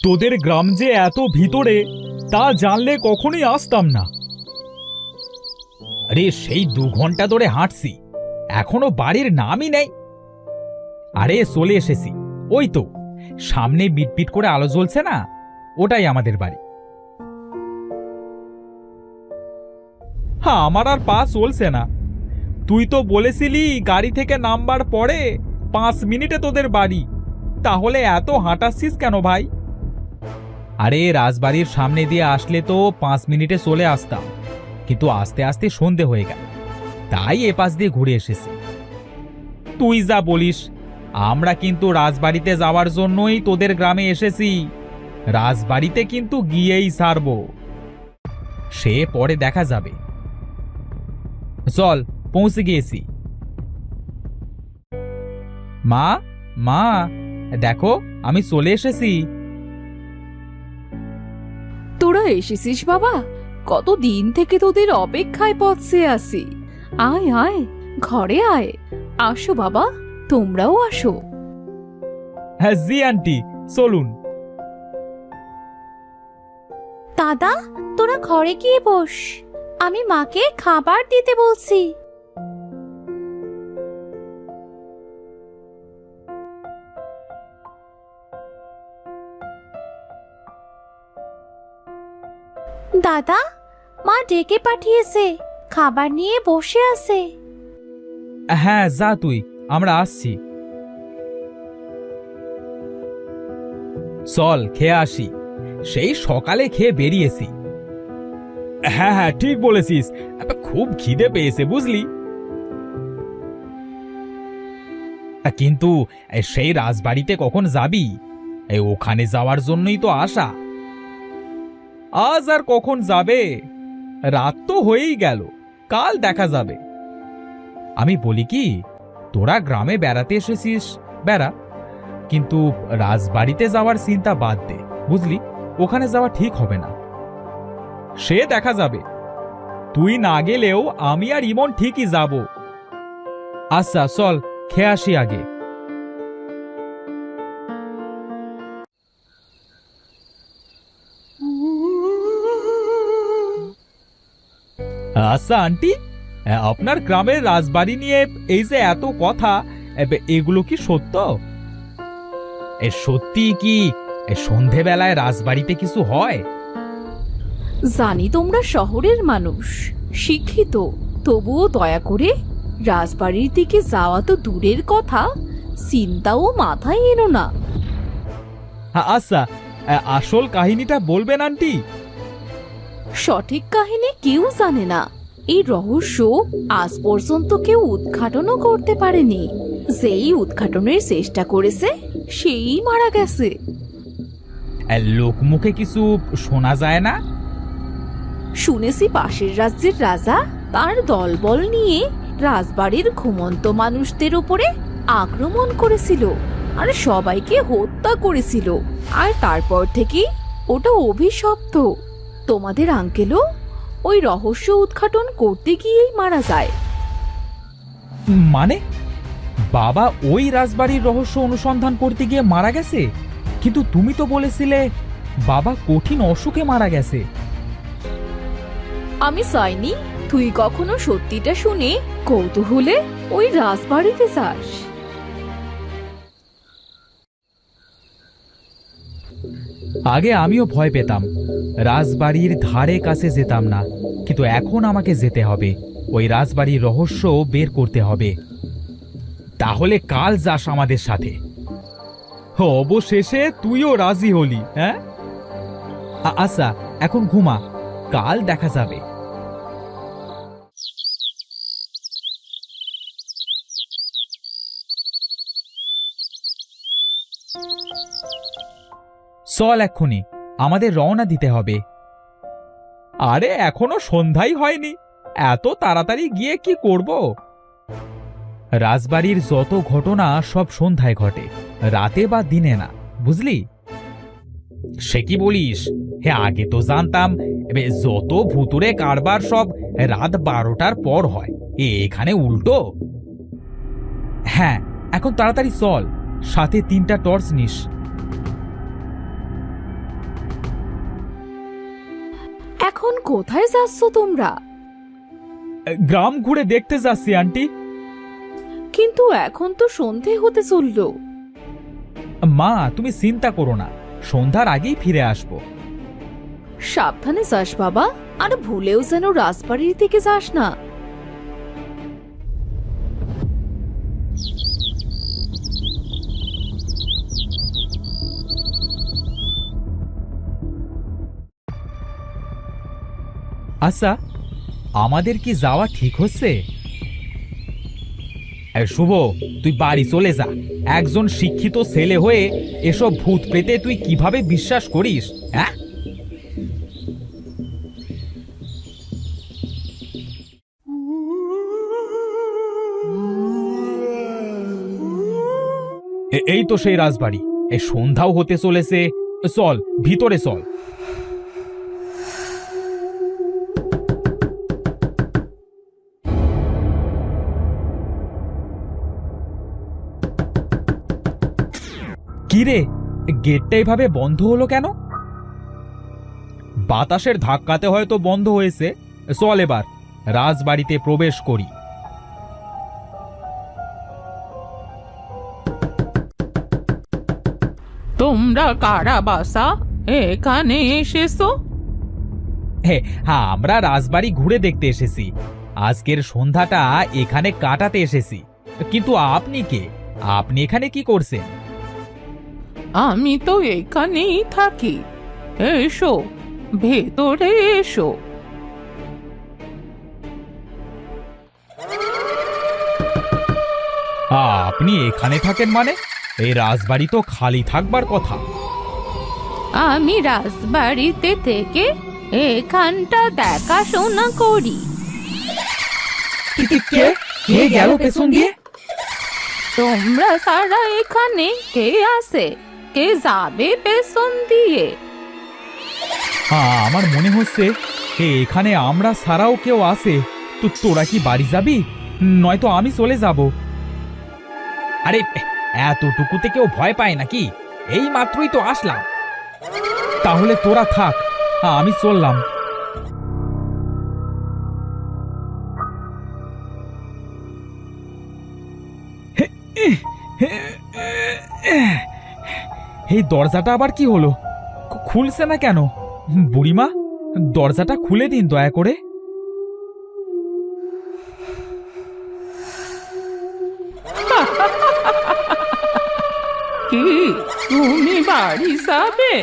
তোদের গ্রাম যে এত ভিতরে তা জানলে কখনোই আসতাম না। আরে সেই 2 ঘন্টা ধরে হাঁটছি, এখনো বাড়ির নামই নেই। আরে চলে এসেছি, ওই তো সামনে বিটবিট করে আলো জ্বলছে না, ওটাই আমাদের বাড়ি। হ্যাঁ, আমার আর পা চলছে না। তুই তো বলেছিলি গাড়ি থেকে নামবার পরে 5 মিনিটে তোদের বাড়ি, তাহলে এত হাঁটাচ্ছিস কেন ভাই? আরে রাজবাড়ির সামনে দিয়ে আসলে তো 5 মিনিটে চলে আসতাম, কিন্তু আস্তে আস্তে সন্ধে হয়ে গেল, তাই এপাশ দিয়ে ঘুরে এসেছি। তুই যা বলিস, আমরা কিন্তু রাজবাড়িতে যাওয়ার জন্যই তোদের গ্রামে এসেছি। রাজবাড়িতে কিন্তু গিয়েই সারব, সে পরে দেখা যাবে। চল, পৌঁছে গিয়েছি। মা, মা, দেখো আমি চলে এসেছি। তোরা এসেছিস বাবা? কতদিন থেকে তোদের অপেক্ষায় পথে আছি। আয় আয়, ঘরে আয়। আসো বাবা, তোমরাও আসো। হ্যাঁ জি আন্টি, চলুন। দাদা, তোরা ঘরে গিয়ে বস, আমি মাকে খাবার দিতে বলছি। দাদা, মা ডেকে পাঠিয়েছে, খাবার নিয়ে বসে আছে। হ্যাঁ যা তুই, আমরা আসছি। চল খেয়ে আসি, সেই সকালে খেয়ে বেরিয়েছি। হ্যাঁ হ্যাঁ ঠিক বলেছিস, খুব খিদে পেয়েছে বুঝলি। কিন্তু সেই রাজবাড়িতে কখন যাবি? ওখানে যাওয়ার জন্যই তো আসা। আজ আর কখন যাবে? রাত তো হয়েই গেল, কাল দেখা যাবে। আমি বলি কি, তোরা গ্রামে বেড়াতে এসেছিস বেড়া, কিন্তু রাজবাড়িতে যাওয়ার চিন্তা বাদ দে বুঝলি, ওখানে যাওয়া ঠিক হবে না। সে দেখা যাবে, তুই না গেলেও আমি আর ইমন ঠিকই যাব। আচ্ছা চল, খেয়ে আসি আগে। আচ্ছা আন্টি, আপনার গ্রামের রাজবাড়ি নিয়ে এই যে এত কথা, এগুলো কি সত্য? সত্যি কি সন্ধেবেলায় রাজবাড়িতে কিছু হয়? জানি তোমরা শহরের মানুষ, শিক্ষিত, তবুও দয়া করে রাজবাড়ির দিকে যাওয়া তো দূরের কথা, চিন্তাও মাথায় এনো না। আচ্ছা, আসল কাহিনীটা বলবেন আন্টি? সঠিক কাহিনী কেউ জানে না, এই রহস্য আজ পর্যন্ত কেউ উদ্ঘাটনও করতে পারেনি। যেই উদ্ঘাটনের চেষ্টা করেছে সেই মারা গেছে। লোকমুখে কিছু শোনা যায় না? শুনেছি পাশের রাজ্যের রাজা তার দলবল নিয়ে রাজবাড়ির ঘুমন্ত মানুষদের উপরে আক্রমণ করেছিল আর সবাইকে হত্যা করেছিল, আর তারপর থেকে ওটা অভিশপ্ত। তোমাদের আঙ্কেলও ওই রহস্য উদ্ঘাটন করতে গিয়েই মারা যায়। মানে বাবা ওই রাজবাড়ির রহস্য অনুসন্ধান করতে গিয়ে মারা গেছে? কিন্তু তুমি তো বলেছিলে বাবা কঠিন অসুখে মারা গেছে। আমি চাইনি তুই কখনো সত্যিটা শুনে কৌতূহলে ওই রাজবাড়িতে যাস। আগে আমিও ভয় পেতাম, রাজবাড়ির ধারে কাছে যেতাম না, কিন্তু এখন আমাকে যেতে হবে, ওই রাজবাড়ির রহস্য বের করতে হবে। তাহলে কাল যাস আমাদের সাথে। অবশেষে তুইও রাজি হলি, হ্যাঁ? আচ্ছা এখন ঘুমা, কাল দেখা যাবে। চল এক্ষুনি, আমাদের রওনা দিতে হবে। আরে এখনো সন্ধ্যাই হয়নি, এত তাড়াতাড়ি গিয়ে কি করব? রাজবাড়ির যত ঘটনা সব সন্ধ্যায় ঘটে, রাতে বা দিনে না, বুঝলি? সে কি বলিস? হ্যাঁ আগে তো জানতাম যত ভুতুরে কারবার সব রাত 12টার পর হয়, এখানে উল্টো। হ্যাঁ এখন তাড়াতাড়ি চল, সাথে 3টা টর্চ নিস। এখন কোথায় যাচ্ছ তোমরা? গ্রাম ঘুরে দেখতে যাচ্ছি আন্টি। কিন্তু এখন তো সন্ধে হতে চললো। মা, তুমি চিন্তা করো না, সন্ধ্যার আগেই ফিরে আসবো। সাবধানে যাস বাবা, আর ভুলেও যেন রাজবাড়ির দিকে যাস না। আচ্ছা, আমাদের কি যাওয়া ঠিক হচ্ছে? শুভ, তুই বাড়ি চলে যা। একজন শিক্ষিত ছেলে হয়ে এসব ভূত প্রেতে তুই কিভাবে বিশ্বাস করিস? হ্যাঁ, এই তো সেই রাজবাড়ি। এই সন্ধ্যাও হতে চলেছে, চল ভিতরে চল। কিরে, গেটটা এভাবে বন্ধ হলো কেন? বাতাসের ধাক্কাতে হয়তো বন্ধ হয়েছে। চল এবার রাজবাড়িতে প্রবেশ করি। তোমরা কারা বাসা এখানে এসেছো? হ্যাঁ, আমরা রাজবাড়ি ঘুরে দেখতে এসেছি। আজকের সন্ধ্যাটা এখানে কাটাতে এসেছি। কিন্তু আপনি কে? আপনি এখানে কি করছেন? আমি তো এখানেই থাকি। এসো, ভেতরে এসো। আপনি এখানে থাকেন মানে? এই রাজবাড়ি তো খালি থাকবার কথা। আমি রাজবাড়িতে থেকে এখানটা দেখাশোনা করি। কে গেল পেছন দিয়ে? তোমরা সারা এখানে কে আছে, কে যাবে পেছন দিয়ে? আমার মনে হচ্ছে এখানে আমরা ছাড়াও কেউ আছে। তো তোরা কি বাড়ি যাবি, নয়তো আমি চলে যাব? আরে, এতটুকুতে কেউ ভয় পায় নাকি? এই মাত্রই তো আসলাম। তাহলে তোরা থাক, আমি চললাম। এই দরজাটা আবার কি হলো? খুলছে না কেন? বুড়িমা, দরজাটা খুলে দিন দয়া করে। কি, তুমি বাড়ি যাবে?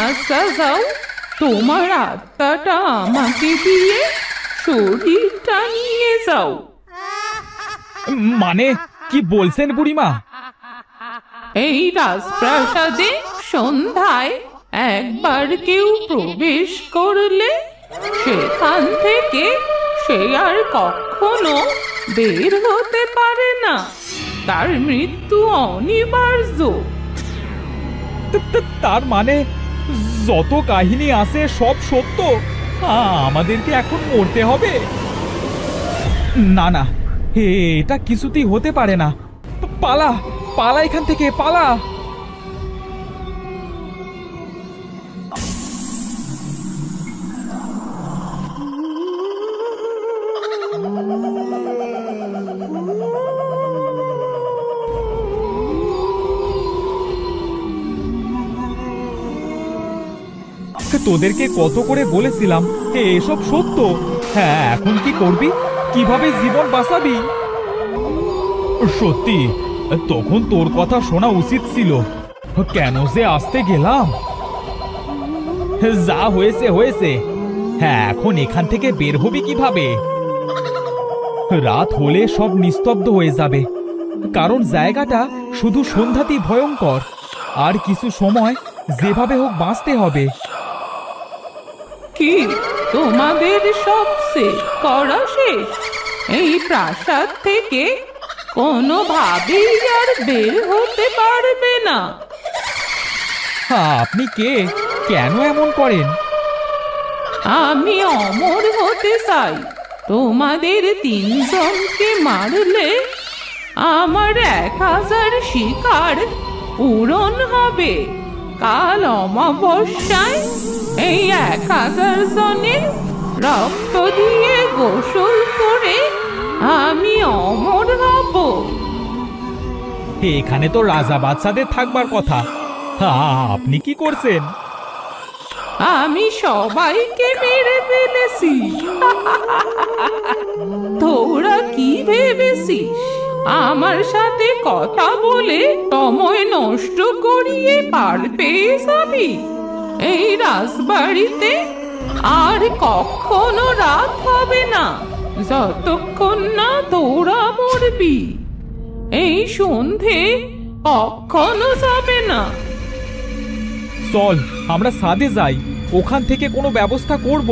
আচ্ছা যাও, তোমার আত্মাটা আমাকে দিয়ে শরীরটা নিয়ে যাও। মানে কি বলছেন বুড়িমা? এই রাজপ্রাসাদে সন্ধ্যায় একবার কেউ প্রবেশ করলে সেখান থেকে সে আর কখনো বের হতে পারে না। তার মৃত্যু অনিবার্য। তার মানে যত কাহিনী আছে সব সত্য? আমাদেরকে এখন মরতে হবে? না না, এটা কিছুতেই হতে পারে না। পালা, পালা এখান থেকে, পালা। তোদেরকে কত করে বলেছিলাম এসব সত্য। হ্যাঁ, এখন কি করবি? কিভাবে জীবন বাঁচাবি? সত্যি, তখন তোর কথা শোনা উচিত ছিল। কেন যে আসতে গেলাম? যা হয়েছে হয়েছে। হ্যাঁ, এখন এখান থেকে বের হবি কিভাবে? রাত হলে সব নিস্তব্ধ হয়ে যাবে, কারণ জায়গাটা শুধু সন্ধ্যাতেই ভয়ঙ্কর। আর কিছু সময় যেভাবে হোক বাঁচতে হবে। কি, তোমাদের সব শেষ করা শেষ? এই প্রাসাদ থেকে কোনোভাবেই আর বের হতে পারবে না। আপনি কে? কেন এমন করেন? আমি অমর হতে চাই। তোমাদের তিনজনকে মারলে আমার 1000 শিকার পূরণ হবে। কাল অমাবস্যায় এই 1000 জনের রক্ত দিয়ে গোসল করে আমি অমর হব। এখানে তো রাজা বাদশাদের থাকবার কথা, আপনি কি করছেন? আমি সবাইকে মেরে ফেলেছি। তোরা কি ভেবেছিস আমার সাথে কথা বলে সময় নষ্ট করিয়ে পার পেয়ে যাবি? এই রাজবাড়িতে আর কখনো রাত হবে না যতক্ষণ না তোরা মরবি। এই সন্ধে কখনো যাবে না। চল আমরা ছাদে যাই, ওখান থেকে কোনো ব্যবস্থা করব।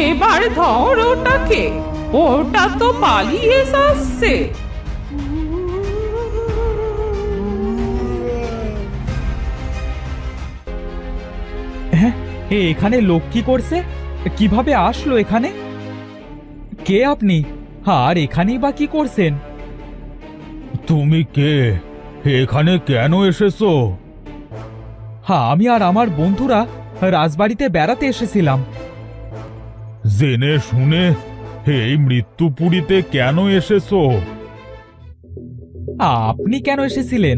এবার ধর ওটাকে, ওটা তো পালিয়ে যাচ্ছে। হ্যাঁ, এখানে লোক কি করছে? কিভাবে আসলো এখানে? কে আপনি? আর এখানেই বা কি করছেন? তুমি কে? এখানে কেন এসেছো? আমি আর আমার বন্ধুরা রাজবাড়িতে বেড়াতে এসেছিলাম। জেনে শুনে এই মৃত্যুপুরীতে কেন এসেছো? আপনি কেন এসেছিলেন?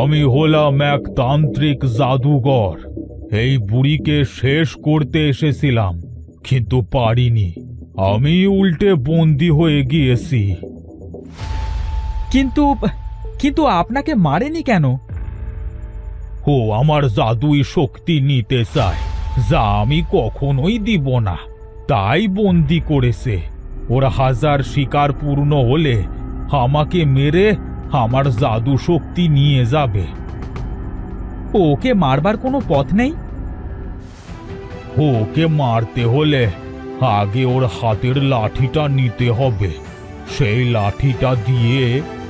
আমি হলাম এক তান্ত্রিক জাদুকর। এই বুড়িকে শেষ করতে এসেছিলাম, কিন্তু পারিনি। আমি উল্টে বন্দী হয়ে গিয়েছি। কিন্তু কিন্তু আপনাকে মারেনি কেন? ও আমার জাদুই শক্তি নিতে চায়, যা আমি কখনোই দিব না, তাই বন্দী করেছে। ওরা 1000 শিকার পূর্ণ হলে আমাকে মেরে আমার জাদু শক্তি নিয়ে যাবে। ওকে মারবার কোনো পথ নেই? ওকে মারতে হলে আগে ওর হাতের লাঠিটা নিতে হবে। সেই লাঠিটা দিয়ে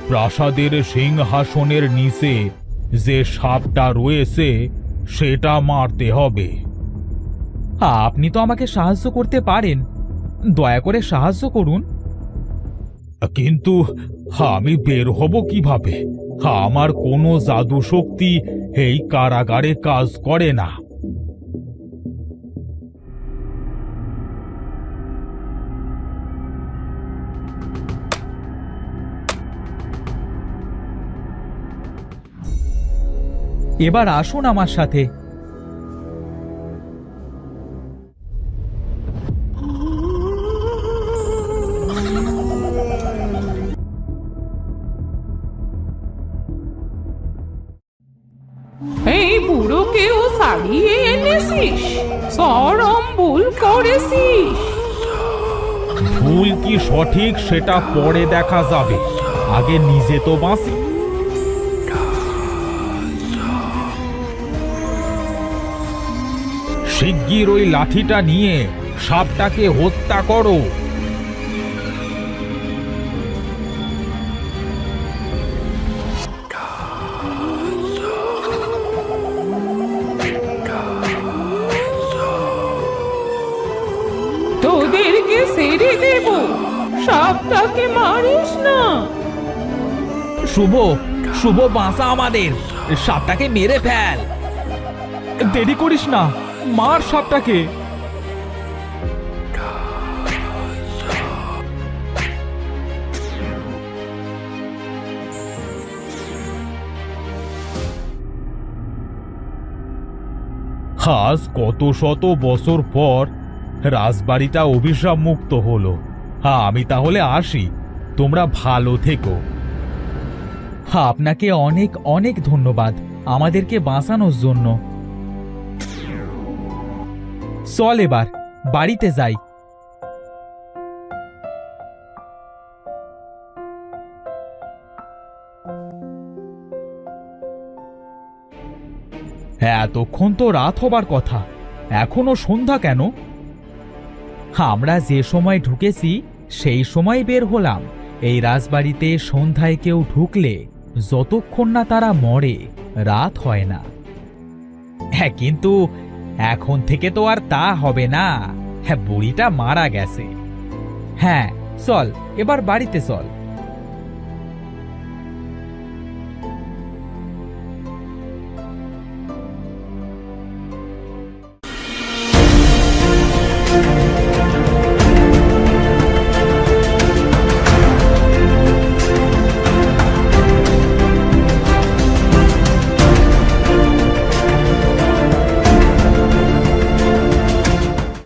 প্রাসাদের সিংহাসনের নিচে যে সাপটা রয়েছে সেটা মারতে হবে। আপনি তো আমাকে সাহায্য করতে পারেন, দয়া করে সাহায্য করুন। কিন্তু আমি বের হব কিভাবে? আমার কোনো জাদু শক্তি এই কারাগারে কাজ করে না। এবার আসুন আমার সাথে। এই বুড়োকেও ছাড়িয়ে এনেছিস, চরম ভুল করেছিস। ভুল কি সঠিক সেটা পরে দেখা যাবে, আগে নিজে তো বাঁচি। শিগগির ওই লাঠিটা নিয়ে সাপটাকে হত্যা করো। তোদেরকে ছেড়ে দেব, সাপটাকে মারিস না। শুভ, শুভ বাঁচা আমাদের, সাপটাকে মেরে ফেল। দেরি করিস না, মার সাপটাকে। আজ কত শত বছর পর রাজবাড়িটা অভিশাপ মুক্ত হলো। আমি তাহলে আসি, তোমরা ভালো থেকো। আপনাকে অনেক অনেক ধন্যবাদ আমাদেরকে বাঁচানোর জন্য। চল এবার বাড়িতে যাই। এতক্ষণ তো রাত হবার কথা, এখনো সন্ধ্যা কেন? আমরা যে সময় ঢুকেছি সেই সময় বের হলাম। এই রাজবাড়িতে সন্ধ্যায় কেউ ঢুকলে যতক্ষণ না তারা মরে রাত হয় না। হ্যাঁ, কিন্তু এখন থেকে তো আর তা হবে না। হ্যাঁ, বুড়িটা মারা গেছে, হ্যাঁ চল এবার বাড়িতে চল।